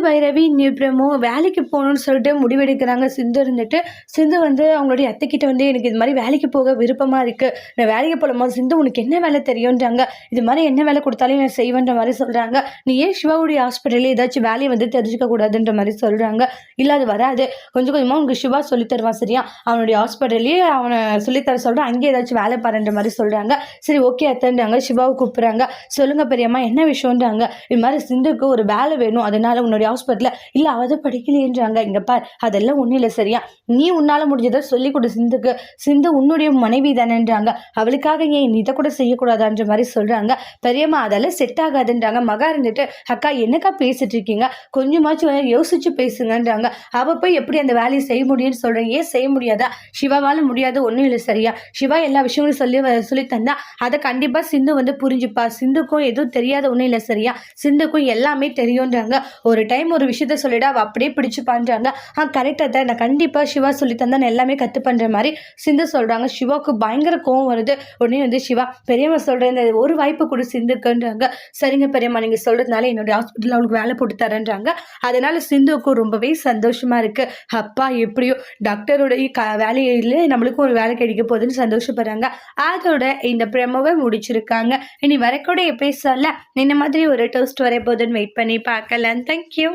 பைரவி நிப்ரமோ வேலைக்கு போகணும்னு சொல்லிட்டு முடிவெடுக்கிறாங்க. சிந்து இருந்துட்டு சிந்து வந்து அவங்களுடைய அத்தைக்கிட்ட வந்து எனக்கு இது மாதிரி வேலைக்கு போக விருப்பமாக இருக்குது, நான் வேலைக்கு போகலாமா, சிந்து உனக்கு என்ன வேலை தெரியுன்றாங்க. இது மாதிரி என்ன வேலை கொடுத்தாலும் நான் செய்வேன்ற மாதிரி சொல்கிறாங்க. நீ ஏன் சிவாவுடைய ஹாஸ்பிட்டலில் ஏதாச்சும் வேலையை வந்து தெரிஞ்சுக்க கூடாதுன்ற மாதிரி சொல்கிறாங்க. இல்லை அது வராது, கொஞ்சம் கொஞ்சமாக உங்களுக்கு சிவா சொல்லி தருவான் சரியா, அவனுடைய ஹாஸ்பிட்டல்லையே அவனை சொல்லித்தர சொல்கிறேன், அங்கேயே ஏதாச்சும் வேலை பாருன்ற மாதிரி சொல்கிறாங்க. சரி ஓகே அத்தன்றாங்க. சிவாவை கூப்பிட்றாங்க. சொல்லுங்க பெரியம்மா என்ன விஷயம்ன்றாங்க. இது மாதிரி சிந்துக்கு ஒரு வேலை வேணும், அதனால உன்னுடைய ஹாஸ்பிட்டலில். இல்லை அவதை படிக்கலையேன்றாங்க. இங்கே பார் அதெல்லாம் ஒன்றும் இல்லை சரியா, நீ உன்னால் முடிஞ்சதை சொல்லிக் கொடு சிந்துக்கு, சிந்து உன்னுடைய மனைவி தானேன்றாங்க. அவளுக்காக ஏன் இதை கூட செய்யக்கூடாதான்ற மாதிரி சொல்கிறாங்க. பெரியம்மா அதெல்லாம் செட் ஆகாதுன்றாங்க. மகா இருந்துட்டு அக்கா என்னக்கா பேசிட்டு இருக்கீங்க, கொஞ்சமாச்சும் யோசிச்சு பேசுங்கன்றாங்க. அவள் போய் எப்படி அந்த வேலையை செய்ய முடியும்னு சொல்கிறேன், ஏன் செய்ய முடியாதா, சிவாவால் முடியாது ஒன்றும் இல்லை சரியா, சிவா எல்லா விஷயங்களும் சொல்லி தந்தா அதை கண்டிப்பாக சிந்து வந்து புரிஞ்சுப்பா, சிந்துக்கும் எதுவும் தெரியாத ஒன்றும் இல்லை சரியா, சிந்துக்கும் எல்லாமே தெரியும்ன்றாங்க. ஒரு டைம் ஒரு விஷயத்த சொல்லிவிட அவள் அப்படியே பிடிச்சு பண்ணுறாங்க. கரெக்டாக தான், நான் கண்டிப்பாக சிவா சொல்லி தந்தா நான் எல்லாமே கற்று பண்ணுற மாதிரி சிந்து சொல்கிறாங்க. சிவாவுக்கு பயங்கர கோவம் வருது. உடனே வந்து சிவா பெரியம்மா சொல்கிறேன், இந்த ஒரு வாய்ப்பு கொடு சிந்துக்குன்றாங்க. சரிங்க பெரியம்மா நீங்கள் சொல்கிறதுனால என்னுடைய ஹாஸ்பிட்டலில் அவளுக்கு வேலை போட்டு தரேன்றாங்க. அதனால் சிந்துவுக்கும் ரொம்பவே சந்தோஷமாக இருக்குது. அப்பா எப்படியோ டாக்டருடைய வேலையில் நம்மளுக்கும் ஒரு வேலை கிடைக்க போகுதுன்னு சந்தோஷப்படுறாங்க. அதோட இந்த ப்ரெமோவை முடிச்சிருக்காங்க. இனி வரக்கூடிய எபிசோட்ல இந்த மாதிரி ஒரு டோஸ்ட் வர போதுன்னு வெயிட் பண்ணி பார்க்கலாம். தேங்க்யூ.